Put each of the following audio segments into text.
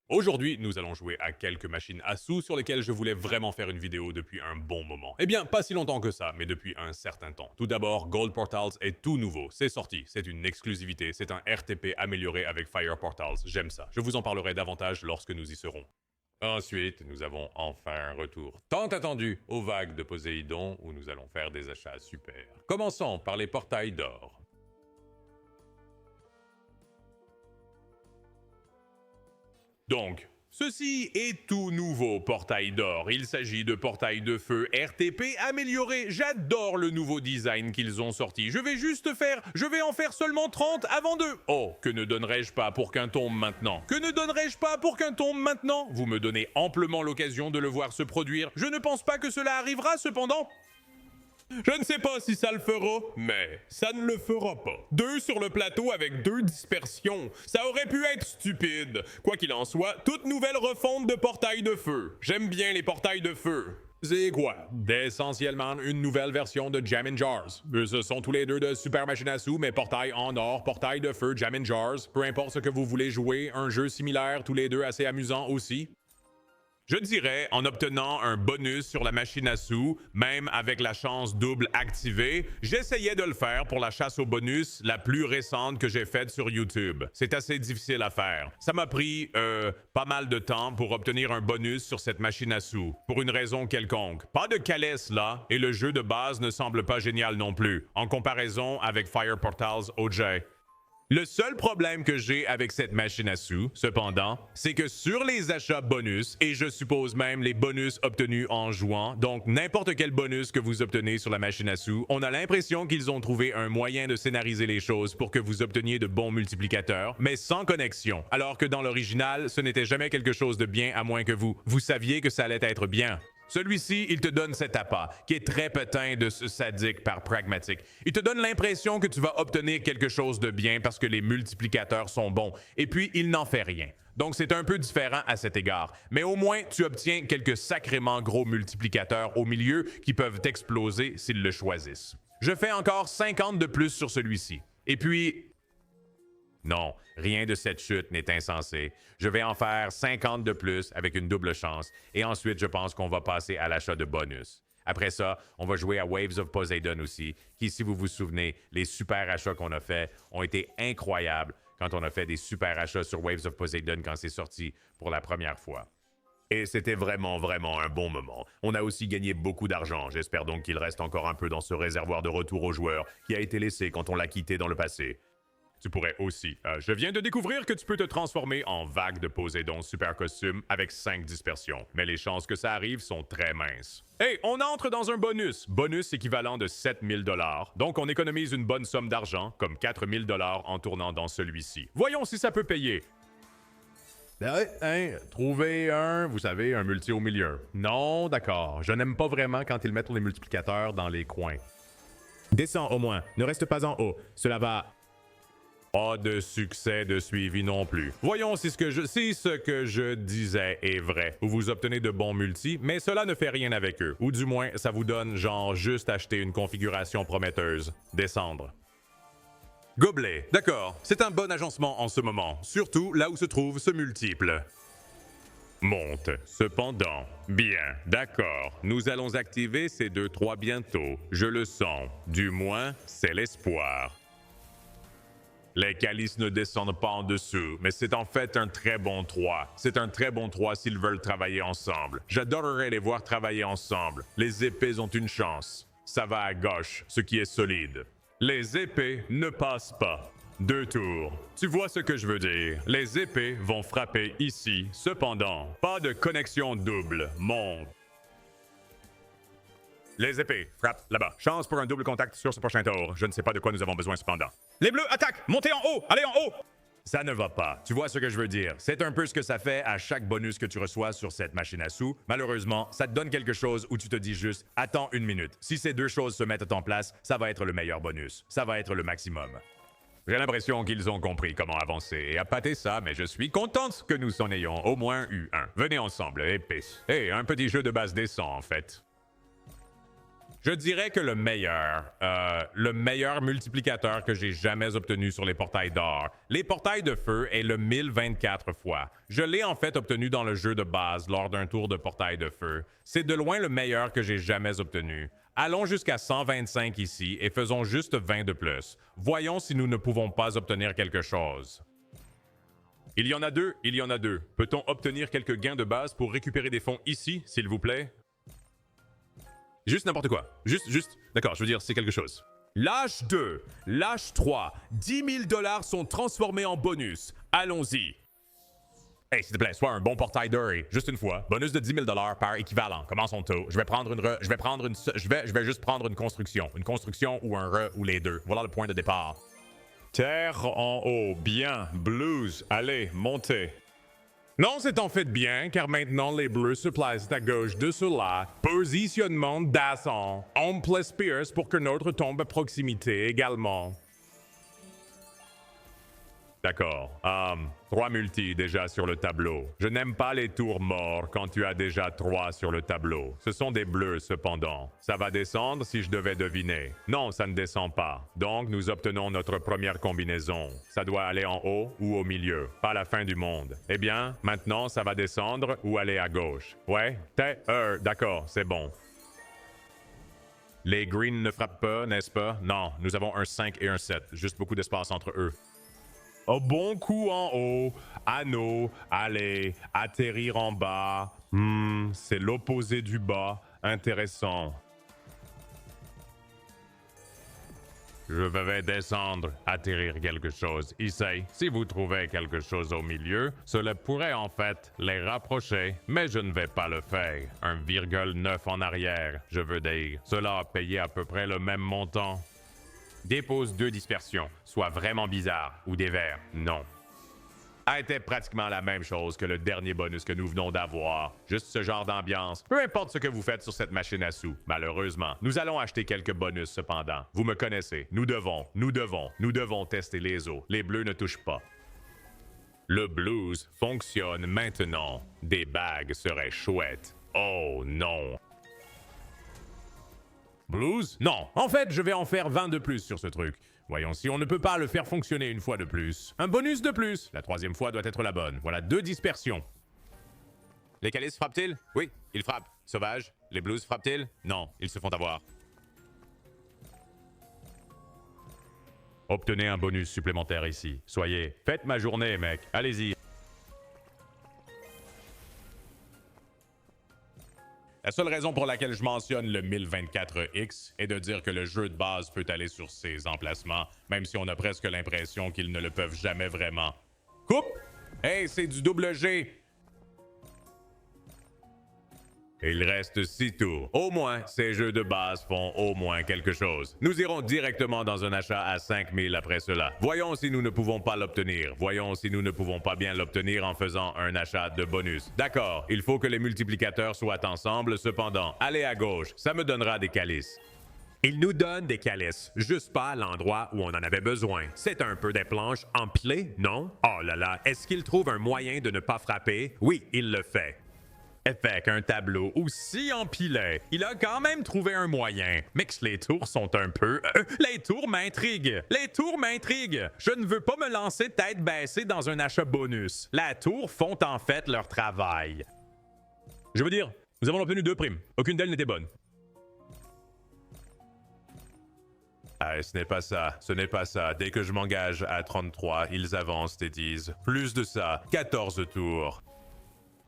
Aujourd'hui, nous allons jouer à quelques machines à sous sur lesquelles je voulais vraiment faire une vidéo depuis un bon moment. Eh bien, pas si longtemps que ça, mais depuis un certain temps. Tout d'abord, Gold Portals est tout nouveau. C'est sorti, c'est une exclusivité, c'est un RTP amélioré avec Fire Portals. J'aime ça. Je vous en parlerai davantage lorsque nous y serons. Ensuite, nous avons enfin un retour tant attendu aux vagues de Poséidon où nous allons faire des achats super. Commençons par les portails d'or. Donc, ceci est tout nouveau portail d'or. Il s'agit de portail de feu RTP amélioré. J'adore le nouveau design qu'ils ont sorti. Je vais en faire seulement 30 avant de... Oh, que ne donnerais-je pas pour qu'un tombe maintenant? Que ne donnerais-je pas pour qu'un tombe maintenant? Vous me donnez amplement l'occasion de le voir se produire. Je ne pense pas que cela arrivera cependant. Je ne sais pas si ça le fera, mais ça ne le fera pas. 2 sur le plateau avec 2 dispersions. Ça aurait pu être stupide. Quoi qu'il en soit, toute nouvelle refonte de portail de feu. J'aime bien les portails de feu. C'est quoi? Essentiellement une nouvelle version de Jam Jars. Ce sont tous les deux de Super Machine à sous, mais portail en or, portail de feu, Jam Jars. Peu importe ce que vous voulez jouer, un jeu similaire, tous les deux assez amusant aussi. Je dirais, en obtenant un bonus sur la machine à sous, même avec la chance double activée, j'essayais de le faire pour la chasse au bonus la plus récente que j'ai faite sur YouTube. C'est assez difficile à faire. Ça m'a pris pas mal de temps pour obtenir un bonus sur cette machine à sous, pour une raison quelconque. Pas de calès là, et le jeu de base ne semble pas génial non plus, en comparaison avec Fire Portals OJ. Le seul problème que j'ai avec cette machine à sous, cependant, c'est que sur les achats bonus, et je suppose même les bonus obtenus en jouant, donc n'importe quel bonus que vous obtenez sur la machine à sous, on a l'impression qu'ils ont trouvé un moyen de scénariser les choses pour que vous obteniez de bons multiplicateurs, mais sans connexion. Alors que dans l'original, ce n'était jamais quelque chose de bien à moins que vous saviez que ça allait être bien. Celui-ci, il te donne cet appât, qui est très pétain de ce sadique par pragmatique. Il te donne l'impression que tu vas obtenir quelque chose de bien parce que les multiplicateurs sont bons, et puis il n'en fait rien. Donc c'est un peu différent à cet égard. Mais au moins, tu obtiens quelques sacrément gros multiplicateurs au milieu qui peuvent exploser s'ils le choisissent. Je fais encore 50 de plus sur celui-ci. Et puis... Non, rien de cette chute n'est insensé. Je vais en faire 50 de plus avec une double chance. Et ensuite, je pense qu'on va passer à l'achat de bonus. Après ça, on va jouer à Waves of Poseidon aussi, qui, si vous vous souvenez, les super achats qu'on a faits ont été incroyables quand on a fait des super achats sur Waves of Poseidon quand c'est sorti pour la première fois. Et c'était vraiment un bon moment. On a aussi gagné beaucoup d'argent. J'espère donc qu'il reste encore un peu dans ce réservoir de retour aux joueurs qui a été laissé quand on l'a quitté dans le passé. Tu pourrais aussi. Je viens de découvrir que tu peux te transformer en vague de Poséidon super costume avec 5 dispersions, mais les chances que ça arrive sont très minces. Hey, on entre dans un bonus. Bonus équivalent de 7000 $. Donc on économise une bonne somme d'argent, comme 4000 $ en tournant dans celui-ci. Voyons si ça peut payer. Trouver vous savez, un multi au milieu. Non, d'accord. Je n'aime pas vraiment quand ils mettent les multiplicateurs dans les coins. Descends au moins. Ne reste pas en haut. Cela va... Pas de succès de suivi non plus. Voyons si ce que je disais est vrai. Vous obtenez de bons multis, mais cela ne fait rien avec eux. Ou du moins, ça vous donne genre juste acheter une configuration prometteuse. Descendre. Gobelet. D'accord, c'est un bon agencement en ce moment, surtout là où se trouve ce multiple. Monte. Cependant. Bien, d'accord. Nous allons activer ces 2-3 bientôt. Je le sens. Du moins, c'est l'espoir. Les calices ne descendent pas en dessous, mais c'est en fait un très bon 3. C'est un très bon 3 s'ils veulent travailler ensemble. J'adorerais les voir travailler ensemble. Les épées ont une chance. Ça va à gauche, ce qui est solide. Les épées ne passent pas. 2 tours. Tu vois ce que je veux dire? Les épées vont frapper ici. Cependant, pas de connexion double. Monte. Les épées, frappe là-bas. Chance pour un double contact sur ce prochain tour. Je ne sais pas de quoi nous avons besoin cependant. Les bleus, attaquent! Montez en haut! Allez en haut! Ça ne va pas. Tu vois ce que je veux dire? C'est un peu ce que ça fait à chaque bonus que tu reçois sur cette machine à sous. Malheureusement, ça te donne quelque chose où tu te dis juste « Attends une minute. Si ces 2 choses se mettent en place, ça va être le meilleur bonus. Ça va être le maximum. » J'ai l'impression qu'ils ont compris comment avancer et appâter ça, mais je suis contente que nous en ayons au moins eu un. Venez ensemble, épice. Un petit jeu de base décent en fait. Je dirais que le meilleur multiplicateur que j'ai jamais obtenu sur les portails d'or, les portails de feu, est le 1024 fois. Je l'ai en fait obtenu dans le jeu de base lors d'un tour de portail de feu. C'est de loin le meilleur que j'ai jamais obtenu. Allons jusqu'à 125 ici et faisons juste 20 de plus. Voyons si nous ne pouvons pas obtenir quelque chose. Il y en a deux, il y en a deux. Peut-on obtenir quelques gains de base pour récupérer des fonds ici, s'il vous plaît? Juste n'importe quoi. Juste. D'accord, je veux dire, c'est quelque chose. Lâche 2, lâche 3, 10 000 $ sont transformés en bonus. Allons-y. Hey, s'il te plaît, sois un bon portail d'or et juste une fois. Bonus de 10 000 $ par équivalent. Commençons tôt. Je vais juste prendre une construction. Une construction ou un ou les deux. Voilà le point de départ. Terre en haut, bien. Blues, allez, montez. Non, c'est en fait bien, car maintenant les bleus se placent à gauche de cela. Positionnement d'ascent. On place Pierce pour que notre tombe à proximité également. D'accord. 3 multis déjà sur le tableau. Je n'aime pas les tours morts quand tu as déjà 3 sur le tableau. Ce sont des bleus cependant. Ça va descendre si je devais deviner. Non, ça ne descend pas. Donc nous obtenons notre première combinaison. Ça doit aller en haut ou au milieu, pas la fin du monde. Eh bien, maintenant ça va descendre ou aller à gauche. Ouais? D'accord, c'est bon. Les greens ne frappent pas, n'est-ce pas? Non, nous avons un 5 et un 7. Juste beaucoup d'espace entre eux. Un bon coup en haut, anneau, allez, atterrir en bas. C'est l'opposé du bas. Intéressant. Je vais descendre, atterrir quelque chose ici. Si vous trouvez quelque chose au milieu, cela pourrait en fait les rapprocher, mais je ne vais pas le faire. 1,9 en arrière, je veux dire. Cela a payé à peu près le même montant. Dépose 2 dispersions, soit vraiment bizarre, ou des verts, non. A été pratiquement la même chose que le dernier bonus que nous venons d'avoir. Juste ce genre d'ambiance. Peu importe ce que vous faites sur cette machine à sous, malheureusement. Nous allons acheter quelques bonus cependant. Vous me connaissez. Nous devons tester les os. Les bleus ne touchent pas. Le blues fonctionne maintenant. Des bagues seraient chouettes. Oh non. Blues? Non. En fait, je vais en faire 20 de plus sur ce truc. Voyons si on ne peut pas le faire fonctionner une fois de plus. Un bonus de plus. La 3e fois doit être la bonne. Voilà 2 dispersions. Les calices frappent-ils? Oui, ils frappent. Sauvage? Les blues frappent-ils? Non, ils se font avoir. Obtenez un bonus supplémentaire ici. Soyez. Faites ma journée, mec. Allez-y. La seule raison pour laquelle je mentionne le 1024X est de dire que le jeu de base peut aller sur ces emplacements, même si on a presque l'impression qu'ils ne le peuvent jamais vraiment. Coupe! Hey, c'est du double G! Il reste 6 tours. Au moins, ces jeux de base font au moins quelque chose. Nous irons directement dans un achat à 5000 après cela. Voyons si nous ne pouvons pas l'obtenir. Voyons si nous ne pouvons pas bien l'obtenir en faisant un achat de bonus. D'accord, il faut que les multiplicateurs soient ensemble, cependant. Allez à gauche, ça me donnera des calices. Il nous donne des calices, juste pas à l'endroit où on en avait besoin. C'est un peu des planches empilées, non? Oh là là, est-ce qu'il trouve un moyen de ne pas frapper? Oui, il le fait. Fait qu'un tableau aussi empilé, il a quand même trouvé un moyen. Mais que les tours sont un peu... les tours m'intriguent! Les tours m'intriguent! Je ne veux pas me lancer tête baissée dans un achat bonus. La tour font en fait leur travail. Je veux dire, nous avons obtenu 2 primes. Aucune d'elles n'était bonne. Ah, ce n'est pas ça, ce n'est pas ça. Dès que je m'engage à 33, ils avancent et disent plus de ça, 14 tours.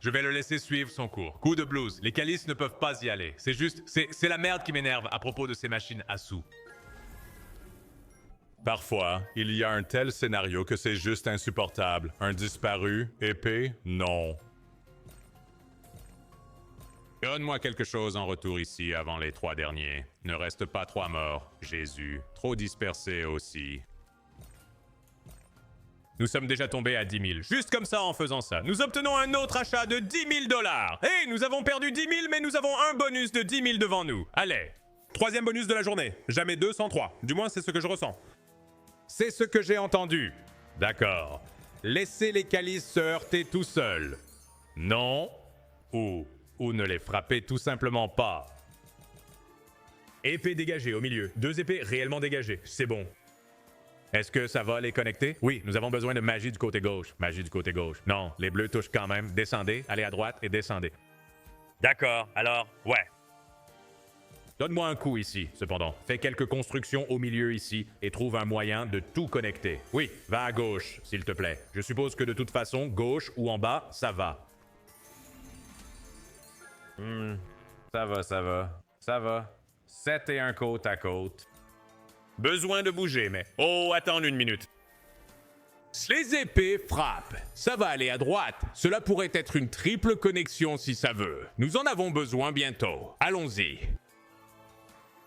Je vais le laisser suivre son cours. Coup de blues, les calices ne peuvent pas y aller. C'est juste, c'est la merde qui m'énerve à propos de ces machines à sous. Parfois, il y a un tel scénario que c'est juste insupportable. Un disparu, épée, non. Donne-moi quelque chose en retour ici avant les 3 derniers. Ne reste pas 3 morts, Jésus. Trop dispersés aussi. Nous sommes déjà tombés à 10 000. Juste comme ça, en faisant ça, nous obtenons un autre achat de 10 000 $. Hey, nous avons perdu 10 000, mais nous avons un bonus de 10 000 devant nous. Allez. 3e bonus de la journée. Jamais 2 sans 3. Du moins, c'est ce que je ressens. C'est ce que j'ai entendu. D'accord. Laissez les calices se heurter tout seuls. Non. Ou ne les frapper tout simplement pas. Épée dégagée au milieu. 2 épées réellement dégagées. C'est bon. Est-ce que ça va les connecter? Oui, nous avons besoin de magie du côté gauche. Magie du côté gauche. Non, les bleus touchent quand même. Descendez, allez à droite et descendez. D'accord, alors, ouais. Donne-moi un coup ici, cependant. Fais quelques constructions au milieu ici et trouve un moyen de tout connecter. Oui, va à gauche, s'il te plaît. Je suppose que de toute façon, gauche ou en bas, ça va. Ça va, ça va. Ça va. 7 et un côte à côte. Besoin de bouger, mais... Oh, attends une minute. Les épées frappent. Ça va aller à droite. Cela pourrait être une triple connexion si ça veut. Nous en avons besoin bientôt. Allons-y.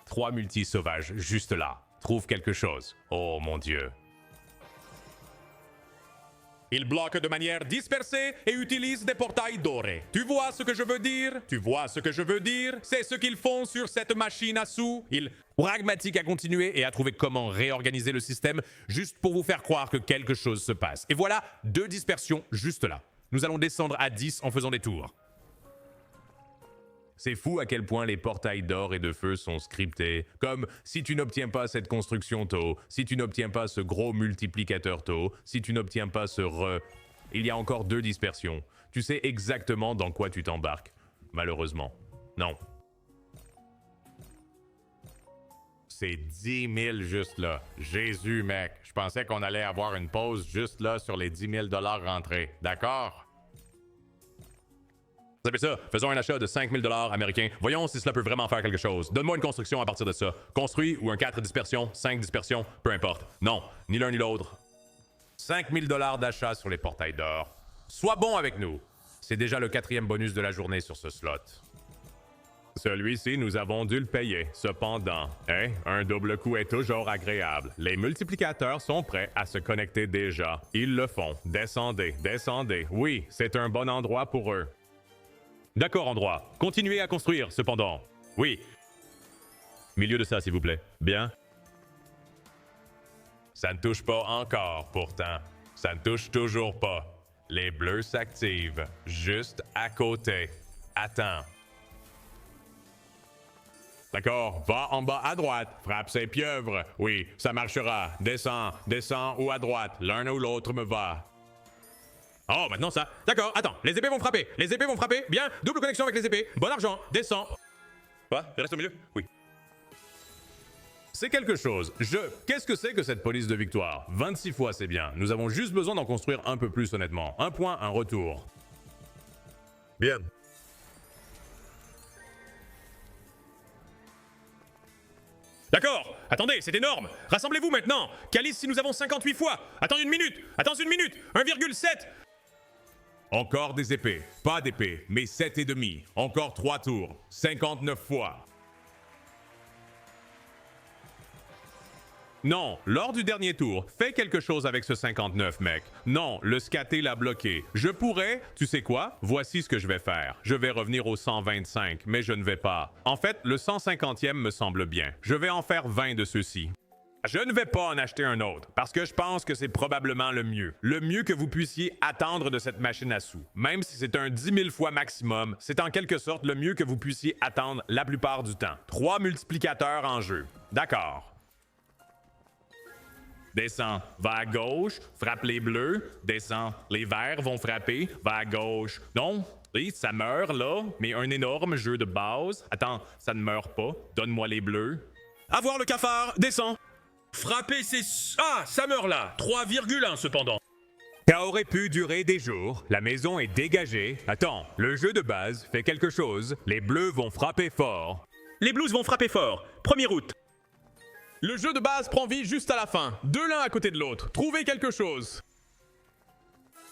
3 multi-sauvages juste là. Trouve quelque chose. Oh mon Dieu. Il bloque de manière dispersée et utilise des portails dorés. Tu vois ce que je veux dire? Tu vois ce que je veux dire? C'est ce qu'ils font sur cette machine à sous. Ils... Pragmatique à continuer et à trouver comment réorganiser le système juste pour vous faire croire que quelque chose se passe. Et voilà 2 dispersions juste là. Nous allons descendre à 10 en faisant des tours. C'est fou à quel point les portails d'or et de feu sont scriptés. Comme si tu n'obtiens pas cette construction tôt, si tu n'obtiens pas ce gros multiplicateur tôt, si tu n'obtiens pas ce Il y a encore 2 dispersions. Tu sais exactement dans quoi tu t'embarques. Malheureusement. Non. C'est 10 000 juste là. Jésus, mec. Je pensais qu'on allait avoir une pause juste là sur les 10 000 $ rentrés. D'accord? Vous savez ça? Faisons un achat de 5 000 $ américains. Voyons si cela peut vraiment faire quelque chose. Donne-moi une construction à partir de ça. Construit ou un 4 dispersion, 5 dispersion, peu importe. Non, ni l'un ni l'autre. 5 000 $ d'achat sur les portails d'or. Sois bon avec nous. C'est déjà le 4e bonus de la journée sur ce slot. Celui-ci, nous avons dû le payer. Cependant, un double coup est toujours agréable. Les multiplicateurs sont prêts à se connecter déjà. Ils le font. Descendez, descendez. Oui, c'est un bon endroit pour eux. D'accord, endroit. Continuez à construire, cependant. Oui. Milieu de ça, s'il vous plaît. Bien. Ça ne touche pas encore, pourtant. Ça ne touche toujours pas. Les bleus s'activent. Juste à côté. Attends. D'accord, va en bas à droite, frappe ces pieuvres. Oui, ça marchera. Descends, descends ou à droite, l'un ou l'autre me va. Oh, maintenant ça. D'accord, attends, les épées vont frapper. Les épées vont frapper. Bien, double connexion avec les épées. Bon argent, descends. Quoi? Reste au milieu? Oui. C'est quelque chose. Qu'est-ce que c'est que cette police de victoire? 26 fois, c'est bien. Nous avons juste besoin d'en construire un peu plus, honnêtement. Un point, un retour. Bien. D'accord. Attendez, c'est énorme. Rassemblez-vous maintenant. Calice, si nous avons 58 fois. Attends une minute. Attends une minute. 1,7. Encore des épées. Pas d'épées, mais 7,5. Encore 3 tours. 59 fois. Non, lors du dernier tour, fais quelque chose avec ce 59, mec. Non, le scaté l'a bloqué. Je pourrais, tu sais quoi? Voici ce que je vais faire. Je vais revenir au 125, mais je ne vais pas. En fait, le 150e me semble bien. Je vais en faire 20 de ceux-ci. Je ne vais pas en acheter un autre, parce que je pense que c'est probablement le mieux. Le mieux que vous puissiez attendre de cette machine à sous. Même si c'est un 10 000 fois maximum, c'est en quelque sorte le mieux que vous puissiez attendre la plupart du temps. 3 multiplicateurs en jeu. D'accord. Descends, va à gauche, frappe les bleus, descends, les verts vont frapper, va à gauche. Non, oui, ça meurt là, mais un énorme jeu de base. Attends, ça ne meurt pas, donne-moi les bleus. Avoir le cafard, descends. Frapper, c'est... Ah, ça meurt là. 3,1 cependant. Ça aurait pu durer des jours. La maison est dégagée. Attends, le jeu de base fait quelque chose. Les bleus vont frapper fort. Les blues vont frapper fort. 1er août. Le jeu de base prend vie juste à la fin. 2 l'un à côté de l'autre. Trouvez quelque chose.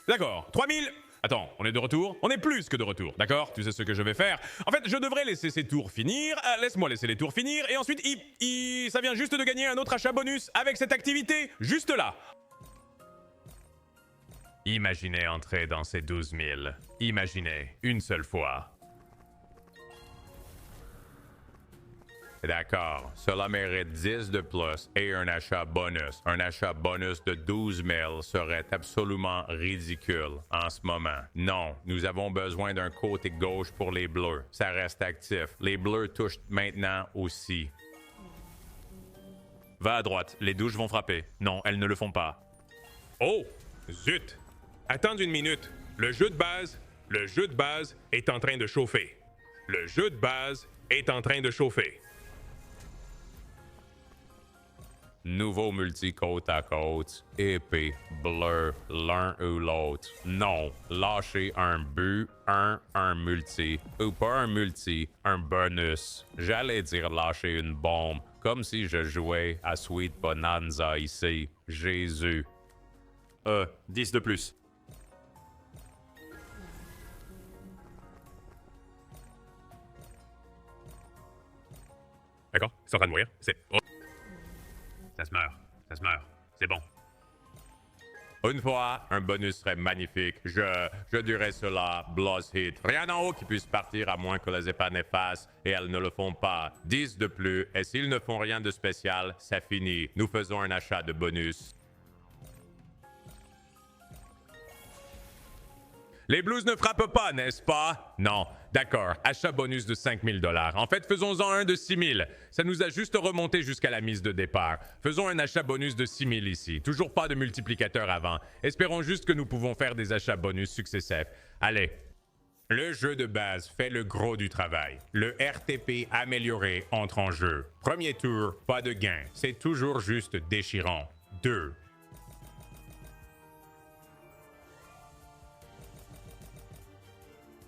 D'accord, 3000. Attends, on est de retour? On est plus que de retour, d'accord? Tu sais ce que je vais faire? En fait, je devrais laisser ces tours finir. Laisse-moi laisser les tours finir. Et ensuite, ça vient juste de gagner un autre achat bonus avec cette activité. Juste là. Imaginez entrer dans ces 12 000. Imaginez, une seule fois. D'accord, cela mérite 10 de plus et un achat bonus. Un achat bonus de 12 000 serait absolument ridicule en ce moment. Non, nous avons besoin d'un côté gauche pour les bleus. Ça reste actif. Les bleus touchent maintenant aussi. Va à droite, les douches vont frapper. Non, elles ne le font pas. Oh, zut! Attends une minute. Le jeu de base est en train de chauffer. Le jeu de base est en train de chauffer. Nouveau multi côte à côte, épée, bleu, l'un ou l'autre. Non, lâchez un but, un multi, ou pas un multi, un bonus. J'allais dire lâcher une bombe, comme si je jouais à Sweet Bonanza ici. Jésus. 10 de plus. D'accord? Ils sont en train de mourir. C'est... Oh. Ça se meurt. C'est bon. Une fois, un bonus serait magnifique. Je dirais cela, Bloss Hit. Rien en haut qui puisse partir à moins que les épanes effacent, et elles ne le font pas. 10 de plus, et s'ils ne font rien de spécial, ça finit. Nous faisons un achat de bonus. Les blues ne frappent pas, n'est-ce pas? Non. D'accord. Achat bonus de 5000 $. En fait, faisons-en un de 6000. Ça nous a juste remonté jusqu'à la mise de départ. Faisons un achat bonus de 6000 ici. Toujours pas de multiplicateur avant. Espérons juste que nous pouvons faire des achats bonus successifs. Allez. Le jeu de base fait le gros du travail. Le RTP amélioré entre en jeu. Premier tour, pas de gain. C'est toujours juste déchirant. 2.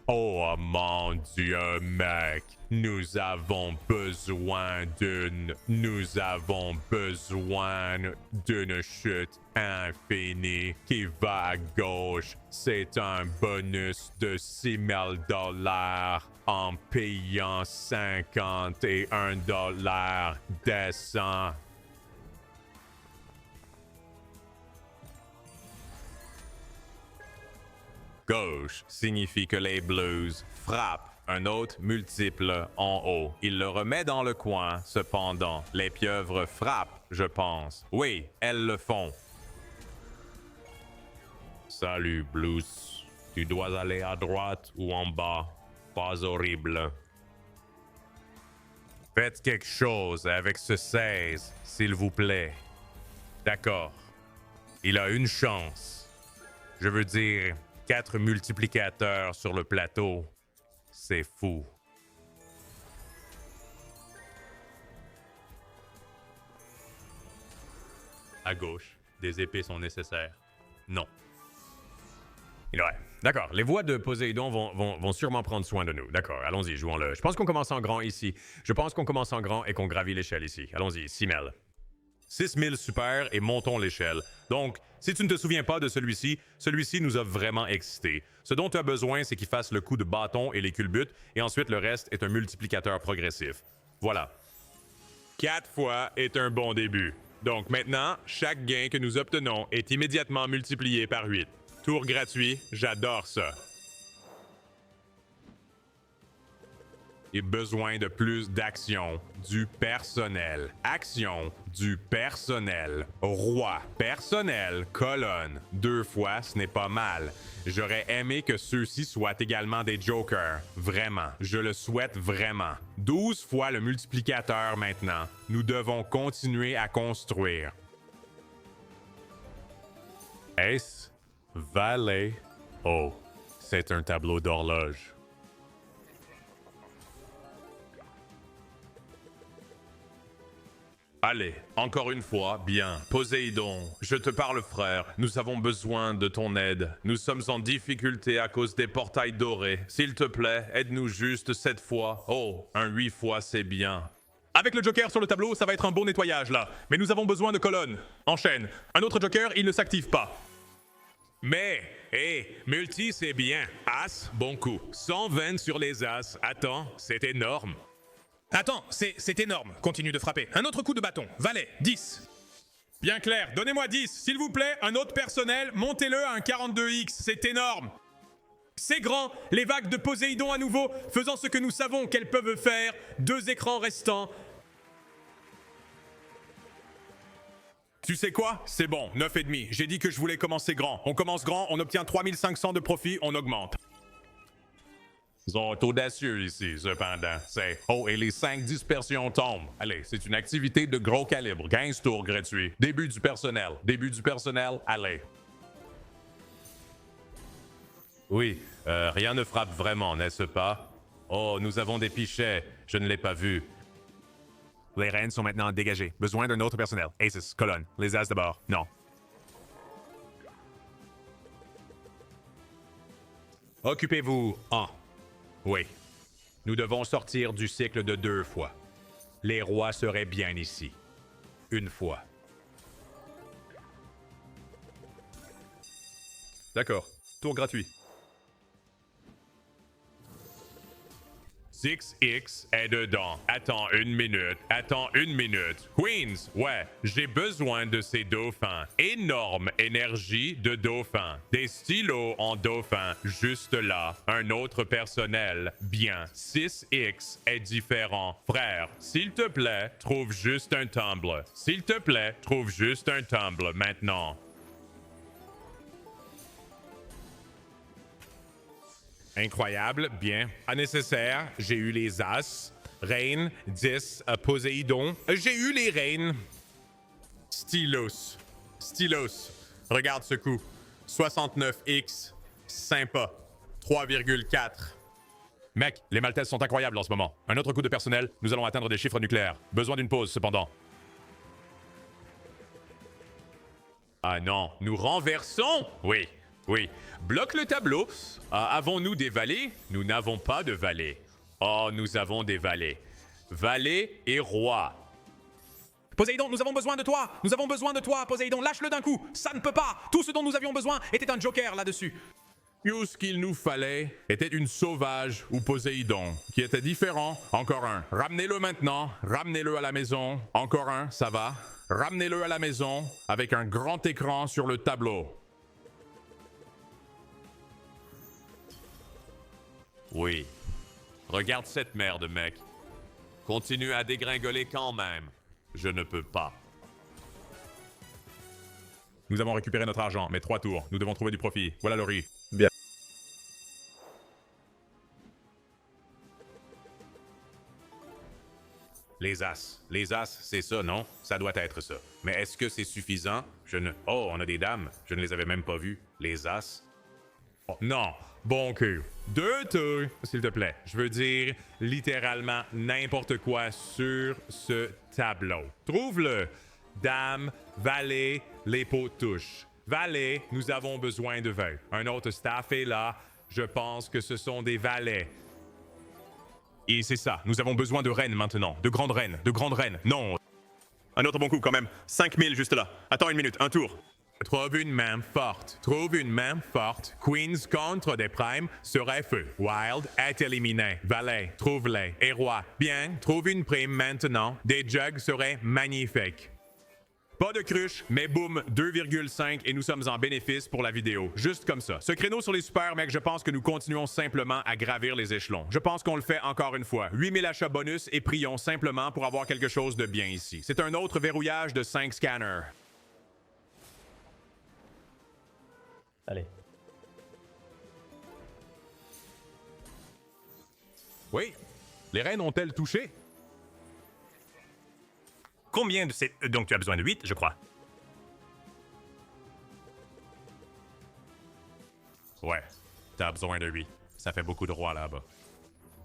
Oh mon Dieu, mec, nous avons besoin d'une chute infinie qui va à gauche. C'est un bonus de 6000 $ en payant 51 $ décent. Gauche signifie que les blues frappent un autre multiple en haut. Il le remet dans le coin, cependant. Les pieuvres frappent, je pense. Oui, elles le font. Salut, blues. Tu dois aller à droite ou en bas. Pas horrible. Faites quelque chose avec ce 16, s'il vous plaît. D'accord. Il a une chance. Je veux dire... 4 multiplicateurs sur le plateau. C'est fou. À gauche, des épées sont nécessaires. Non. Ouais. D'accord. Les voix de Poséidon vont sûrement prendre soin de nous. D'accord. Allons-y, jouons-le. Je pense qu'on commence en grand ici. Je pense qu'on commence en grand et qu'on gravit l'échelle ici. Allons-y, 6000. 6000 super et montons l'échelle. Donc, si tu ne te souviens pas de celui-ci nous a vraiment excités. Ce dont tu as besoin, c'est qu'il fasse le coup de bâton et les culbutes, et ensuite le reste est un multiplicateur progressif. Voilà. 4 fois est un bon début. Donc maintenant, chaque gain que nous obtenons est immédiatement multiplié par 8. Tour gratuit, j'adore ça. Et besoin de plus d'action, du personnel. Action, du personnel. Roi, personnel, colonne. 2 fois, ce n'est pas mal. J'aurais aimé que ceux-ci soient également des jokers. Vraiment, je le souhaite vraiment. 12 fois le multiplicateur maintenant. Nous devons continuer à construire. Ace, valet. Oh, c'est un tableau d'horloge. Allez, encore une fois, bien. Poséidon, je te parle frère, nous avons besoin de ton aide. Nous sommes en difficulté à cause des portails dorés. S'il te plaît, aide-nous juste cette fois. Oh, un 8 fois c'est bien. Avec le joker sur le tableau, ça va être un bon nettoyage là. Mais nous avons besoin de colonnes. Enchaîne. Un autre joker, il ne s'active pas. Mais, multi c'est bien. As, bon coup. 120 sur les as. Attends, c'est énorme. Attends, c'est énorme. Continue de frapper. Un autre coup de bâton. Valet, 10. Bien clair, donnez-moi 10. S'il vous plaît, un autre personnel, montez-le à un 42X. C'est énorme. C'est grand. Les vagues de Poséidon à nouveau, faisant ce que nous savons qu'elles peuvent faire. 2 écrans restants. Tu sais quoi? C'est bon, 9,5. J'ai dit que je voulais commencer grand. On commence grand, on obtient 3500 de profit, on augmente. Ils sont audacieux ici, cependant. C'est oh, et les 5 dispersions tombent. Allez, c'est une activité de gros calibre. 15 tours gratuits. Début du personnel. Début du personnel, allez. Oui, rien ne frappe vraiment, n'est-ce pas? Oh, nous avons des pichets. Je ne l'ai pas vu. Les reines sont maintenant dégagées. Besoin d'un autre personnel. Aces, colonne. Les as d'abord. Non. Occupez-vous en. Oui. Nous devons sortir du cycle de 2 fois. Les rois seraient bien ici. Une fois. D'accord. Tour gratuit. 6X est dedans. Attends une minute. Attends une minute. Queens, ouais, j'ai besoin de ces dauphins. Énorme énergie de dauphins. Des stylos en dauphin, juste là. Un autre personnel. Bien. 6X est différent. Frère, s'il te plaît, trouve juste un tumble. S'il te plaît, trouve juste un tumble maintenant. Incroyable, bien. Pas nécessaire, j'ai eu les As. Reine, 10, Poséidon. J'ai eu les reines. Stylos. Stylos. Regarde ce coup. 69X. Sympa. 3,4. Mec, les Maltaises sont incroyables en ce moment. Un autre coup de personnel, nous allons atteindre des chiffres nucléaires. Besoin d'une pause, cependant. Ah non, nous renversons? Oui, oui. Bloque le tableau. Avons-nous des valets? Nous n'avons pas de valets. Oh, nous avons des valets. Valets et rois. Poséidon, nous avons besoin de toi. Nous avons besoin de toi, Poséidon. Lâche-le d'un coup. Ça ne peut pas. Tout ce dont nous avions besoin était un joker là-dessus. Tout ce qu'il nous fallait était une sauvage ou Poséidon, qui était différent. Encore un. Ramenez-le maintenant. Ramenez-le à la maison. Encore un, ça va. Ramenez-le à la maison avec un grand écran sur le tableau. Oui. Regarde cette merde, mec. Continue à dégringoler quand même. Je ne peux pas. Nous avons récupéré notre argent, mais 3 tours. Nous devons trouver du profit. Voilà le riz. Bien. Les As, c'est ça, non? Ça doit être ça. Mais est-ce que c'est suffisant? Oh, on a des dames. Je ne les avais même pas vues. Les As. Oh, non. Bon cul. 2 tours, s'il te plaît. Je veux dire littéralement n'importe quoi sur ce tableau. Trouve-le. Dame, valet, les pots touchent. Valet, nous avons besoin de vœux. Un autre staff est là. Je pense que ce sont des valets. Et c'est ça. Nous avons besoin de reines maintenant. De grandes reines. De grandes reines. Non. Un autre bon coup quand même. 5000 juste là. Attends une minute. Un tour. Trouve une main forte. Trouve une main forte. Queens contre des primes serait feu. Wild est éliminé. Valet, trouve-les. Et roi. Bien, trouve une prime maintenant. Des jugs seraient magnifiques. Pas de cruche, mais boum, 2,5 et nous sommes en bénéfice pour la vidéo. Juste comme ça. Ce créneau sur les super mecs, je pense que nous continuons simplement à gravir les échelons. Je pense qu'on le fait encore une fois. 8000 achats bonus et prions simplement pour avoir quelque chose de bien ici. C'est un autre verrouillage de 5 scanners. Allez. Oui. Les reines ont-elles touché? Combien de ces... Donc tu as besoin de 8, je crois. Ouais. T'as besoin de 8. Ça fait beaucoup de rois là-bas.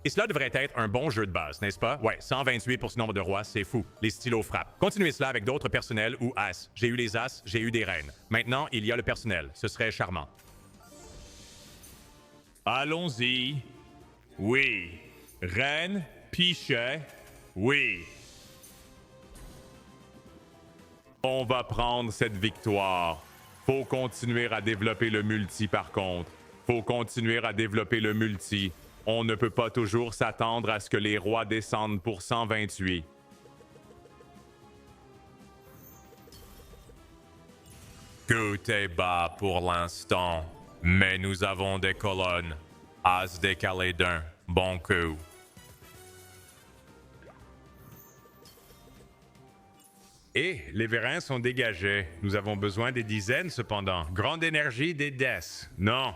Et cela devrait être un bon jeu de base, n'est-ce pas? Ouais, 128 pour ce nombre de rois, c'est fou. Les stylos frappent. Continuez cela avec d'autres personnels ou as. J'ai eu les as, j'ai eu des reines. Maintenant, il y a le personnel. Ce serait charmant. Allons-y. Oui. Reine, pichet. Oui. On va prendre cette victoire. Faut continuer à développer le multi par contre. Faut continuer à développer le multi. On ne peut pas toujours s'attendre à ce que les rois descendent pour 128. Tout est bas pour l'instant, mais nous avons des colonnes. As décalé d'un. Bon coup. Et les vérins sont dégagés. Nous avons besoin des dizaines cependant. Grande énergie des deaths. Non.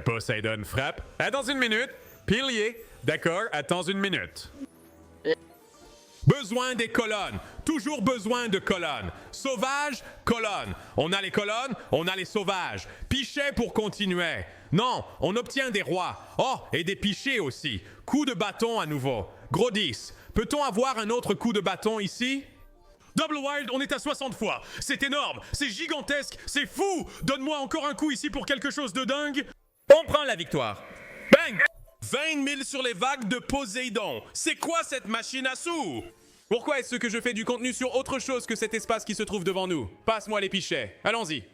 Poseidon frappe. Attends une minute. Pilier. D'accord, attends une minute. Besoin des colonnes. Toujours besoin de colonnes. Sauvage, colonne. On a les colonnes, on a les sauvages. Pichet pour continuer. Non, on obtient des rois. Oh, et des pichets aussi. Coup de bâton à nouveau. Gros 10. Peut-on avoir un autre coup de bâton ici? Double Wild, on est à 60 fois. C'est énorme, c'est gigantesque, c'est fou. Donne-moi encore un coup ici pour quelque chose de dingue. On prend la victoire. Bang! 20 000 sur les vagues de Poséidon. C'est quoi cette machine à sous? Pourquoi est-ce que je fais du contenu sur autre chose que cet espace qui se trouve devant nous? Passe-moi les pichets. Allons-y.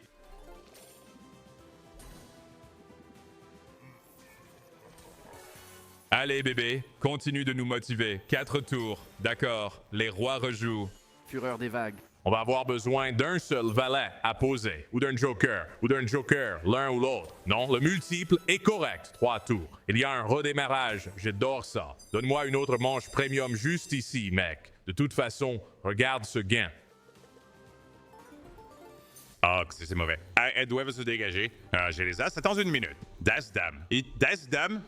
Allez bébé, continue de nous motiver. 4 tours. D'accord, les rois rejouent. Fureur des vagues. On va avoir besoin d'un seul valet à poser, ou d'un joker, l'un ou l'autre. Non, le multiple est correct, 3 tours. Il y a un redémarrage, j'adore ça. Donne-moi une autre manche premium juste ici, mec. De toute façon, regarde ce gain. Ah, c'est mauvais. Ah, elles doivent se dégager. J'ai les as. Attends une minute. Das-dame. Et das-dame?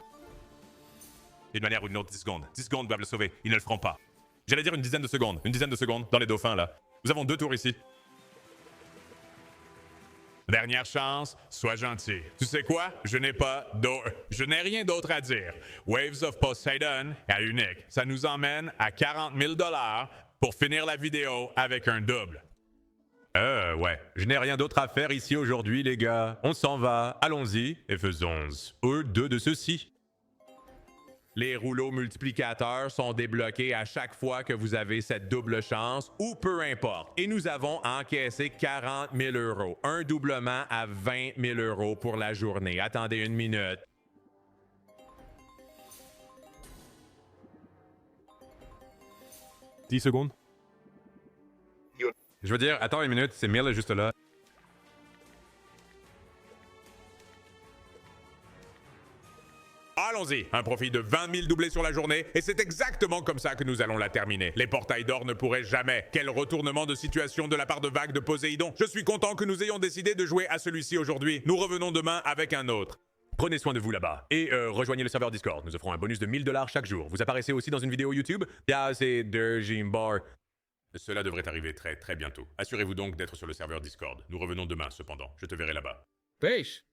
D'une manière ou d'une autre, 10 secondes. 10 secondes doivent le sauver. Ils ne le feront pas. J'allais dire une dizaine de secondes dans les dauphins, là. Nous avons 2 tours ici. Dernière chance, sois gentil. Tu sais quoi? Je n'ai rien d'autre à dire. Waves of Poseidon est unique. Ça nous emmène à 40 000 $ pour finir la vidéo avec un double. Ouais. Je n'ai rien d'autre à faire ici aujourd'hui, les gars. On s'en va. Allons-y et faisons deux de ceux-ci. Les rouleaux multiplicateurs sont débloqués à chaque fois que vous avez cette double chance, ou peu importe. Et nous avons encaissé 40 000 €. Un doublement à 20 000 € pour la journée. Attendez une minute. « 10 secondes. Je veux dire, attends une minute, c'est 1000 juste là. Allons-y, un profit de 20 000 doublés sur la journée, et c'est exactement comme ça que nous allons la terminer. Les portails d'or ne pourraient jamais. Quel retournement de situation de la part de Vague de Poséidon. Je suis content que nous ayons décidé de jouer à celui-ci aujourd'hui. Nous revenons demain avec un autre. Prenez soin de vous là-bas. Et rejoignez le serveur Discord. Nous offrons un bonus de 1000 $ chaque jour. Vous apparaissez aussi dans une vidéo YouTube. C'est de Jimbar. Cela devrait arriver très très bientôt. Assurez-vous donc d'être sur le serveur Discord. Nous revenons demain cependant. Je te verrai là-bas. Pêche!